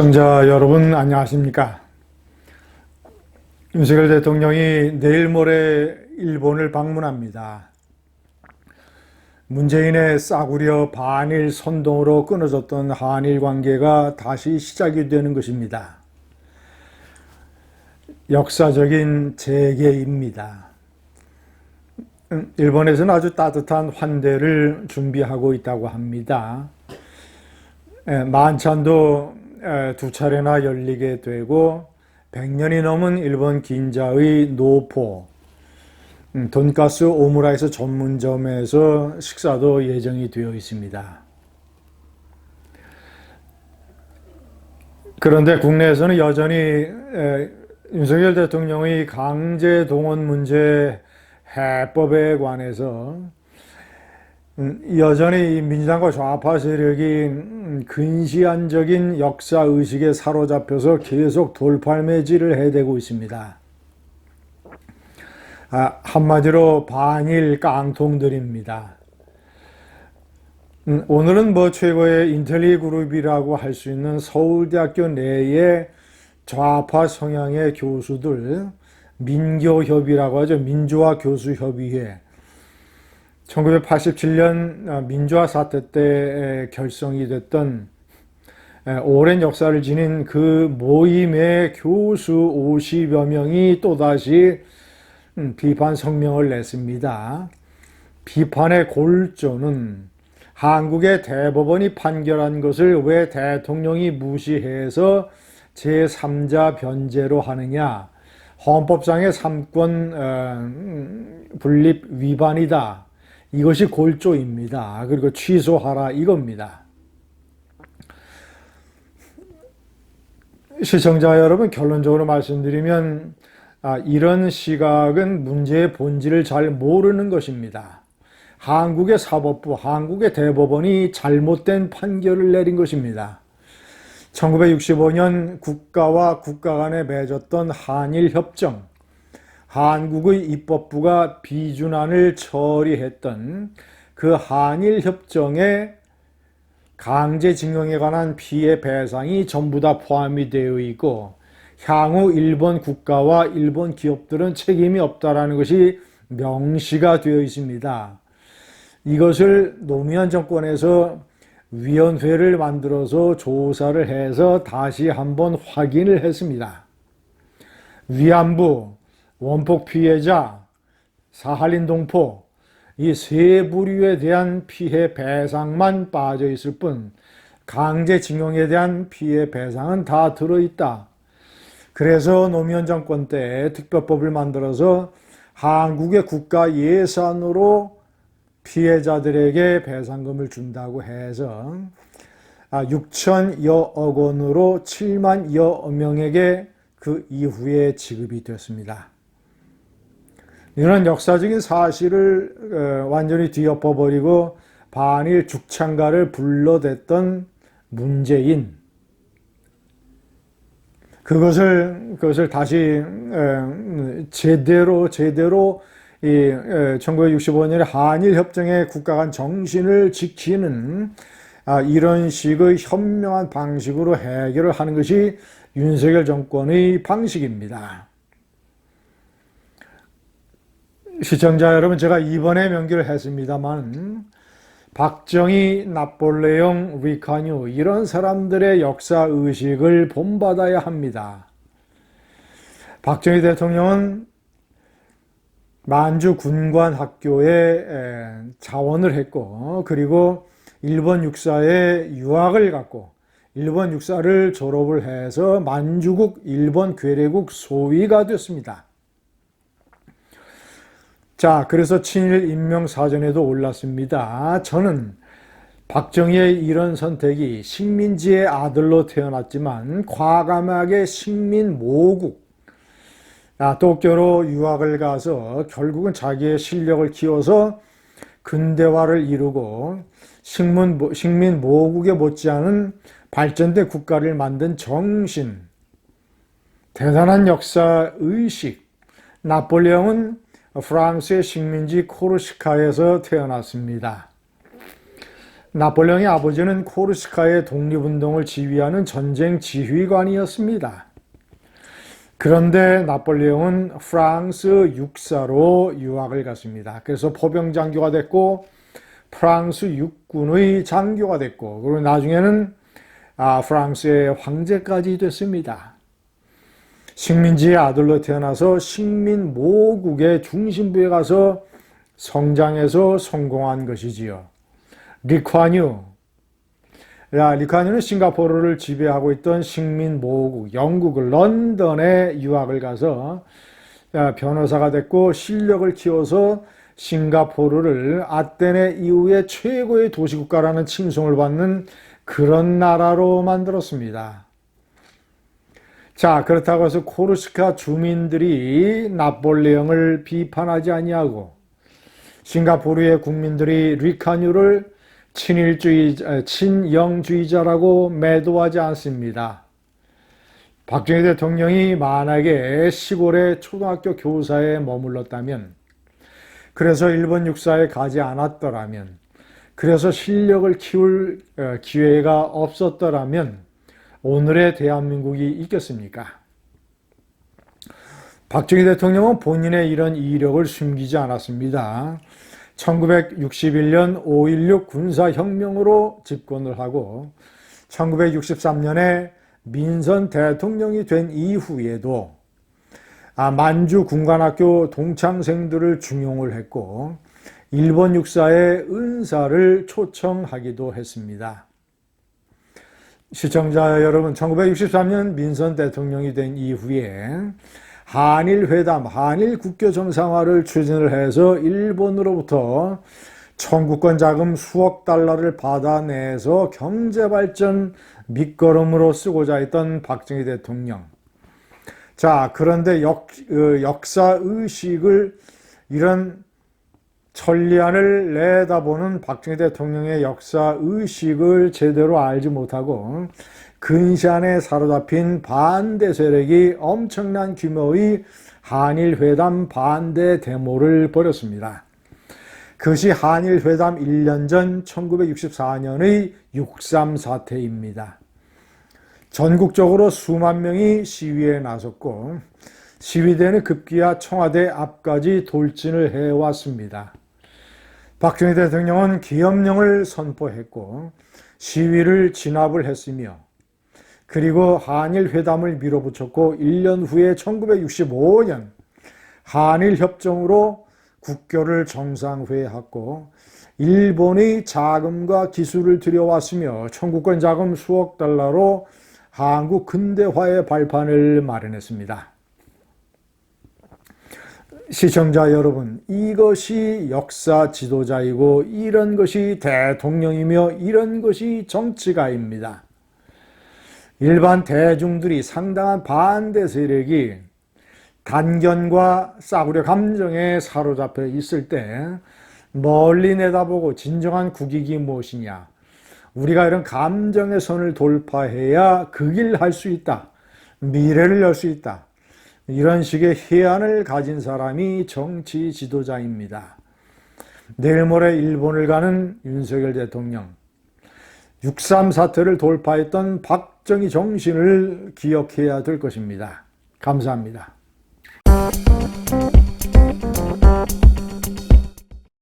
시청자 여러분 안녕하십니까? 윤석열 대통령이 내일 모레 일본을 방문합니다. 문재인의 싸구려 반일 선동으로 끊어졌던 한일 관계가 다시 시작이 되는 것입니다. 역사적인 재개입니다. 일본에서는 아주 따뜻한 환대를 준비하고 있다고 합니다. 만찬도 두 차례나 열리게 되고 100년이 넘은 일본 긴자의 노포, 돈가스 오므라이스 전문점에서 식사도 예정이 되어 있습니다. 그런데 국내에서는 여전히 윤석열 대통령의 강제 동원 문제 해법에 관해서 여전히 민주당과 좌파 세력이 근시안적인 역사의식에 사로잡혀서 계속 돌팔매질을 해대고 있습니다. 한마디로 반일 깡통들입니다. 오늘은 최고의 인텔리 그룹이라고 할 수 있는 서울대학교 내의 좌파 성향의 교수들, 민교협이라고 하죠. 민주화 교수협의회. 1987년 민주화 사태 때 결성이 됐던 오랜 역사를 지닌 그 모임의 교수 50여 명이 또다시 비판 성명을 냈습니다. 비판의 골조는 한국의 대법원이 판결한 것을 왜 대통령이 무시해서 제3자 변제로 하느냐, 헌법상의 삼권 분립 위반이다. 이것이 골조입니다. 그리고 취소하라 이겁니다. 시청자 여러분, 결론적으로 말씀드리면 이런 시각은 문제의 본질을 잘 모르는 것입니다. 한국의 사법부, 한국의 대법원이 잘못된 판결을 내린 것입니다. 1965년 국가와 국가 간에 맺었던 한일협정, 한국의 입법부가 비준안을 처리했던 그 한일협정에 강제징용에 관한 피해 배상이 전부 다 포함이 되어 있고, 향후 일본 국가와 일본 기업들은 책임이 없다라는 것이 명시가 되어 있습니다. 이것을 노무현 정권에서 위원회를 만들어서 조사를 해서 다시 한번 확인을 했습니다. 위안부, 원폭 피해자, 사할린 동포, 이 세 부류에 대한 피해 배상만 빠져 있을 뿐 강제징용에 대한 피해 배상은 다 들어있다. 그래서 노무현 정권 때 특별법을 만들어서 한국의 국가 예산으로 피해자들에게 배상금을 준다고 해서 6천여억 원으로 7만여 명에게 그 이후에 지급이 됐습니다. 이런 역사적인 사실을 완전히 뒤엎어버리고 반일 죽창가를 불러댔던 문재인, 그것을 다시 제대로 이 1965년의 한일협정의 국가 간 정신을 지키는 이런 식의 현명한 방식으로 해결을 하는 것이 윤석열 정권의 방식입니다. 시청자 여러분, 제가 이번에 명기를 했습니다만 박정희, 나폴레옹, 리카뉴 이런 사람들의 역사의식을 본받아야 합니다. 박정희 대통령은 만주 군관학교에 자원을 했고, 그리고 일본 육사에 유학을 갔고, 일본 육사를 졸업을 해서 만주국 일본 괴뢰국 소위가 됐습니다. 자, 그래서 친일 인명사전에도 올랐습니다. 저는 박정희의 이런 선택이 식민지의 아들로 태어났지만 과감하게 식민모국, 도쿄로 유학을 가서 결국은 자기의 실력을 키워서 근대화를 이루고 식민모국에 못지않은 발전된 국가를 만든 정신, 대단한 역사의식. 나폴레옹은 프랑스의 식민지 코르시카에서 태어났습니다. 나폴레옹의 아버지는 코르시카의 독립운동을 지휘하는 전쟁 지휘관이었습니다. 그런데 나폴레옹은 프랑스 육사로 유학을 갔습니다. 그래서 포병 장교가 됐고 프랑스 육군의 장교가 됐고 그리고 나중에는 프랑스의 황제까지 됐습니다. 식민지의 아들로 태어나서 식민 모국의 중심부에 가서 성장해서 성공한 것이지요. 리콴유. 리콴유는 싱가포르를 지배하고 있던 식민 모국 영국 런던에 유학을 가서 변호사가 됐고 실력을 키워서 싱가포르를 아테네 이후에 최고의 도시국가라는 칭송을 받는 그런 나라로 만들었습니다. 자, 그렇다고 해서 코르시카 주민들이 나폴레옹을 비판하지 아니하고 싱가포르의 국민들이 리콴유를 친영주의자라고 매도하지 않습니다. 박정희 대통령이 만약에 시골의 초등학교 교사에 머물렀다면, 그래서 일본 육사에 가지 않았더라면, 그래서 실력을 키울 기회가 없었더라면 오늘의 대한민국이 있겠습니까? 박정희 대통령은 본인의 이런 이력을 숨기지 않았습니다. 1961년 5.16 군사혁명으로 집권을 하고 1963년에 민선 대통령이 된 이후에도 만주 군관학교 동창생들을 중용을 했고 일본 육사의 은사를 초청하기도 했습니다. 시청자 여러분, 1963년 민선 대통령이 된 이후에 한일회담, 한일국교 정상화를 추진을 해서 일본으로부터 청구권 자금 수억 달러를 받아내서 경제발전 밑거름으로 쓰고자 했던 박정희 대통령. 자, 그런데 역사의식을 이런 천리안을 내다보는 박정희 대통령의 역사의식을 제대로 알지 못하고 근시안에 사로잡힌 반대 세력이 엄청난 규모의 한일회담 반대 데모를 벌였습니다. 그것이 한일회담 1년 전 1964년의 6.3 사태입니다. 전국적으로 수만 명이 시위에 나섰고 시위대는 급기야 청와대 앞까지 돌진을 해왔습니다. 박정희 대통령은 기업령을 선포했고 시위를 진압을 했으며 그리고 한일회담을 밀어붙였고 1년 후에 1965년 한일협정으로 국교를 정상회했고 일본의 자금과 기술을 들여왔으며 청구권 자금 수억 달러로 한국 근대화의 발판을 마련했습니다. 시청자 여러분, 이것이 역사 지도자이고 이런 것이 대통령이며 이런 것이 정치가입니다. 일반 대중들이 상당한 반대 세력이 단견과 싸구려 감정에 사로잡혀 있을 때 멀리 내다보고 진정한 국익이 무엇이냐, 우리가 이런 감정의 선을 돌파해야 그 길 할 수 있다, 미래를 열 수 있다, 이런 식의 해안을 가진 사람이 정치 지도자입니다. 내일 모레 일본을 가는 윤석열 대통령, 6.3 사태를 돌파했던 박정희 정신을 기억해야 될 것입니다. 감사합니다.